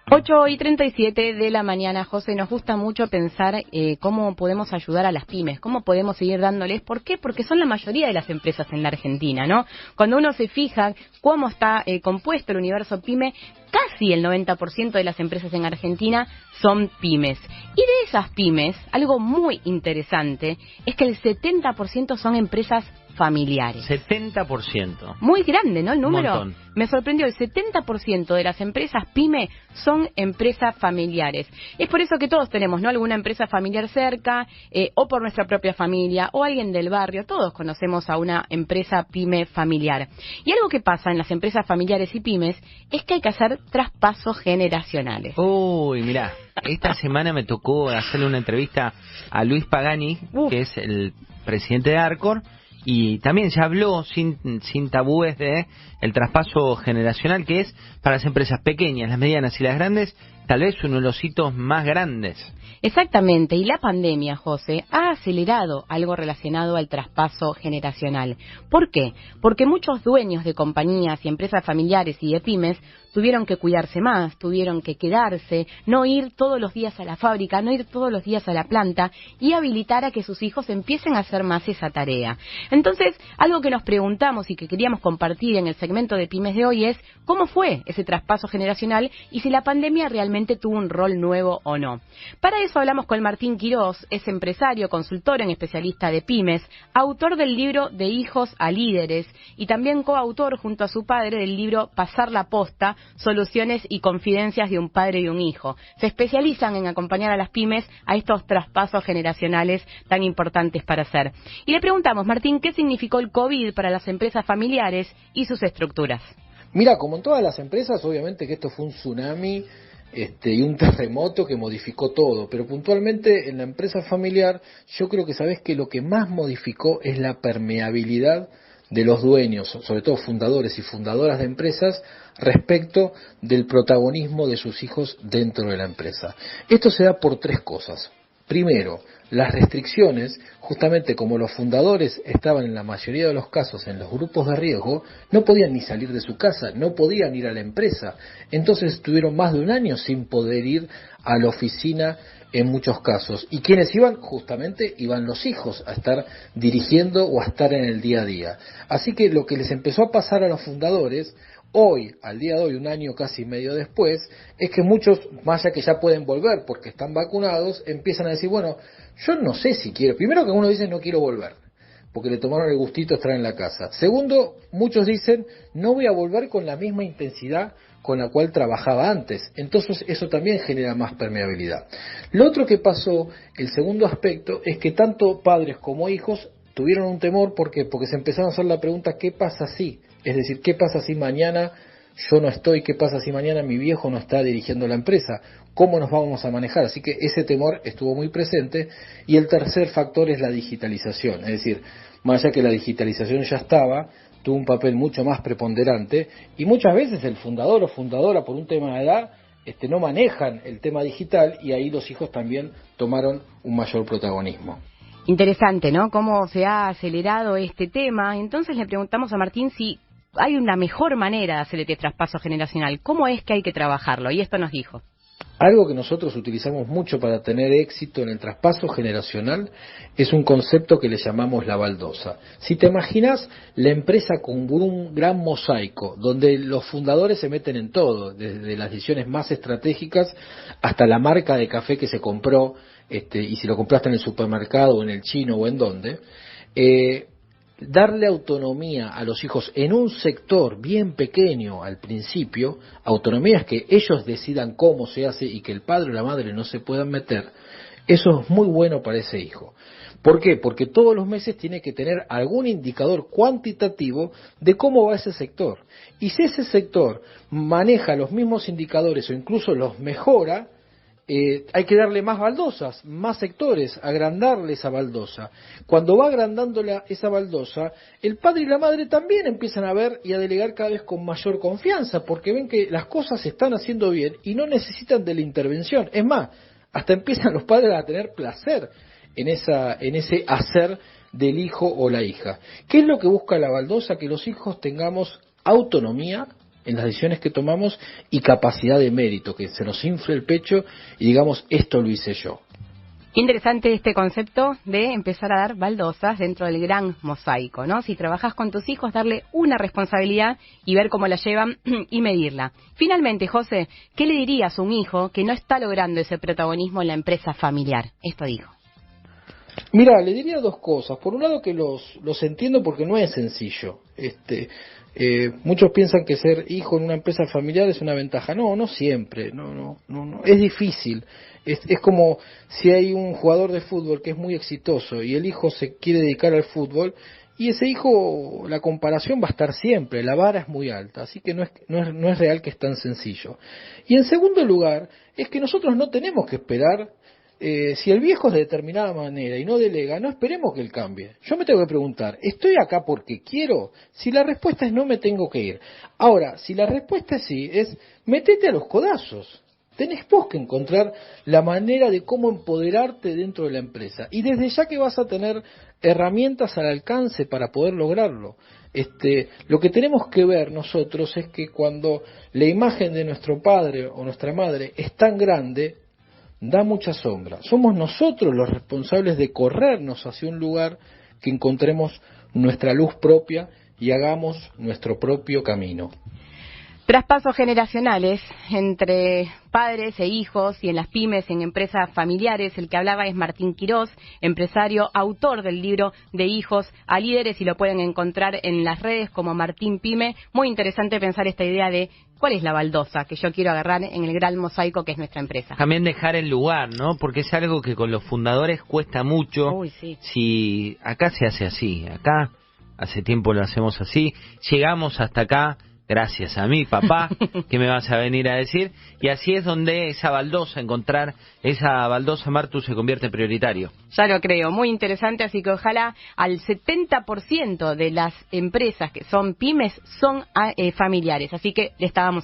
8:37 de la mañana, José. Nos gusta mucho pensar cómo podemos ayudar a las pymes, cómo podemos seguir dándoles. ¿Por qué? Porque son la mayoría de las empresas en la Argentina, ¿no? Cuando uno se fija cómo está compuesto el universo pyme, casi el 90% de las empresas en Argentina son pymes. Y de esas pymes, algo muy interesante es que el 70% son empresas familiares. 70%. Muy grande, ¿no? El número. Un montón. Me sorprendió, el 70% de las empresas pyme son empresas familiares. Es por eso que todos tenemos, ¿no? Alguna empresa familiar cerca, o por nuestra propia familia, o alguien del barrio. Todos conocemos a una empresa pyme familiar. Y algo que pasa en las empresas familiares y pymes es que hay que hacer traspasos generacionales. Uy, mirá, esta semana me tocó hacerle una entrevista a Luis Pagani, que es el presidente de Arcor, y también se habló sin tabúes de el traspaso generacional, que es para las empresas pequeñas, las medianas y las grandes, tal vez uno de los hitos más grandes. Exactamente, y la pandemia, José, ha acelerado algo relacionado al traspaso generacional. ¿Por qué? Porque muchos dueños de compañías y empresas familiares y de pymes tuvieron que cuidarse más, tuvieron que quedarse, no ir todos los días a la fábrica, no ir todos los días a la planta y habilitar a que sus hijos empiecen a hacer más esa tarea. Entonces, algo que nos preguntamos y que queríamos compartir en el segmento de pymes de hoy es ¿cómo fue ese traspaso generacional y si la pandemia realmente tuvo un rol nuevo o no? Para eso hablamos con Martín Quirós, es empresario, consultor en especialista de pymes, autor del libro De hijos a líderes y también coautor junto a su padre del libro Pasar la posta, soluciones y confidencias de un padre y un hijo. Se especializan en acompañar a las pymes a estos traspasos generacionales tan importantes para hacer. Y le preguntamos, Martín, ¿qué significó el COVID para las empresas familiares y sus estructuras? Mira, como en todas las empresas, obviamente que esto fue un tsunami y un terremoto que modificó todo, pero puntualmente en la empresa familiar yo creo que sabes que lo que más modificó es la permeabilidad de los dueños, sobre todo fundadores y fundadoras de empresas, respecto del protagonismo de sus hijos dentro de la empresa. Esto se da por tres cosas. Primero, las restricciones, justamente como los fundadores estaban en la mayoría de los casos en los grupos de riesgo, no podían ni salir de su casa, no podían ir a la empresa. Entonces estuvieron más de un año sin poder ir a la oficina en muchos casos. ¿Y quienes iban? Justamente iban los hijos a estar dirigiendo o a estar en el día a día. Así que lo que les empezó a pasar a los fundadores, hoy, al día de hoy, un año casi y medio después, es que muchos, más allá que ya pueden volver porque están vacunados, empiezan a decir, bueno, yo no sé si quiero. Primero que uno dice no quiero volver, porque le tomaron el gustito estar en la casa. Segundo, muchos dicen no voy a volver con la misma intensidad con la cual trabajaba antes. Entonces eso también genera más permeabilidad. Lo otro que pasó, el segundo aspecto, es que tanto padres como hijos tuvieron un temor. ¿Por qué? Porque se empezaron a hacer la pregunta ¿qué pasa si? Es decir, ¿qué pasa si mañana yo no estoy? ¿Qué pasa si mañana mi viejo no está dirigiendo la empresa? ¿Cómo nos vamos a manejar? Así que ese temor estuvo muy presente. Y el tercer factor es la digitalización. Es decir, más allá que la digitalización ya estaba, tuvo un papel mucho más preponderante y muchas veces el fundador o fundadora por un tema de edad no manejan el tema digital y ahí los hijos también tomaron un mayor protagonismo. Interesante, ¿no? Cómo se ha acelerado este tema. Entonces le preguntamos a Martín si hay una mejor manera de hacer este traspaso generacional. ¿Cómo es que hay que trabajarlo? Y esto nos dijo. Algo que nosotros utilizamos mucho para tener éxito en el traspaso generacional es un concepto que le llamamos la baldosa. Si te imaginas la empresa con un gran mosaico, donde los fundadores se meten en todo, desde las decisiones más estratégicas hasta la marca de café que se compró, y si lo compraste en el supermercado o en el chino o en donde, darle autonomía a los hijos en un sector bien pequeño al principio, autonomía es que ellos decidan cómo se hace y que el padre o la madre no se puedan meter, eso es muy bueno para ese hijo. ¿Por qué? Porque todos los meses tiene que tener algún indicador cuantitativo de cómo va ese sector. Y si ese sector maneja los mismos indicadores o incluso los mejora, hay que darle más baldosas, más sectores, agrandarle esa baldosa. Cuando va agrandando esa baldosa, el padre y la madre también empiezan a ver y a delegar cada vez con mayor confianza, porque ven que las cosas se están haciendo bien y no necesitan de la intervención. Es más, hasta empiezan los padres a tener placer en ese hacer del hijo o la hija. ¿Qué es lo que busca la baldosa? Que los hijos tengamos autonomía, en las decisiones que tomamos y capacidad de mérito, que se nos infle el pecho y digamos, esto lo hice yo. Interesante este concepto de empezar a dar baldosas dentro del gran mosaico, ¿no? Si trabajas con tus hijos, darle una responsabilidad y ver cómo la llevan y medirla. Finalmente, José, ¿qué le dirías a un hijo que no está logrando ese protagonismo en la empresa familiar? Esto dijo. Mira, le diría dos cosas. Por un lado que los entiendo porque no es sencillo. Muchos piensan que ser hijo en una empresa familiar es una ventaja. No, no siempre. No. Es difícil. Es como si hay un jugador de fútbol que es muy exitoso y el hijo se quiere dedicar al fútbol y ese hijo, la comparación va a estar siempre, la vara es muy alta, así que no es real que es tan sencillo. Y en segundo lugar, es que nosotros no tenemos que esperar. Si el viejo es de determinada manera y no delega, no esperemos que él cambie. Yo me tengo que preguntar, ¿estoy acá porque quiero? Si la respuesta es no, me tengo que ir. Ahora, si la respuesta es sí, es metete a los codazos. Tenés vos que encontrar la manera de cómo empoderarte dentro de la empresa. Y desde ya que vas a tener herramientas al alcance para poder lograrlo. Lo que tenemos que ver nosotros es que cuando la imagen de nuestro padre o nuestra madre es tan grande, da mucha sombra. Somos nosotros los responsables de corrernos hacia un lugar que encontremos nuestra luz propia y hagamos nuestro propio camino. Traspasos generacionales entre padres e hijos y en las pymes, en empresas familiares. El que hablaba es Martín Quirós, empresario, autor del libro De hijos a líderes, y lo pueden encontrar en las redes como Martín Pyme. Muy interesante pensar esta idea de cuál es la baldosa que yo quiero agarrar en el gran mosaico que es nuestra empresa. También dejar el lugar, ¿no? Porque es algo que con los fundadores cuesta mucho. Uy, sí. Si acá se hace así, acá hace tiempo lo hacemos así, llegamos hasta acá gracias a mi papá, que me vas a venir a decir, y así es donde esa baldosa, encontrar esa baldosa, Martu, se convierte en prioritario. Ya lo creo, muy interesante, así que ojalá al 70% de las empresas que son pymes son familiares, así que le estábamos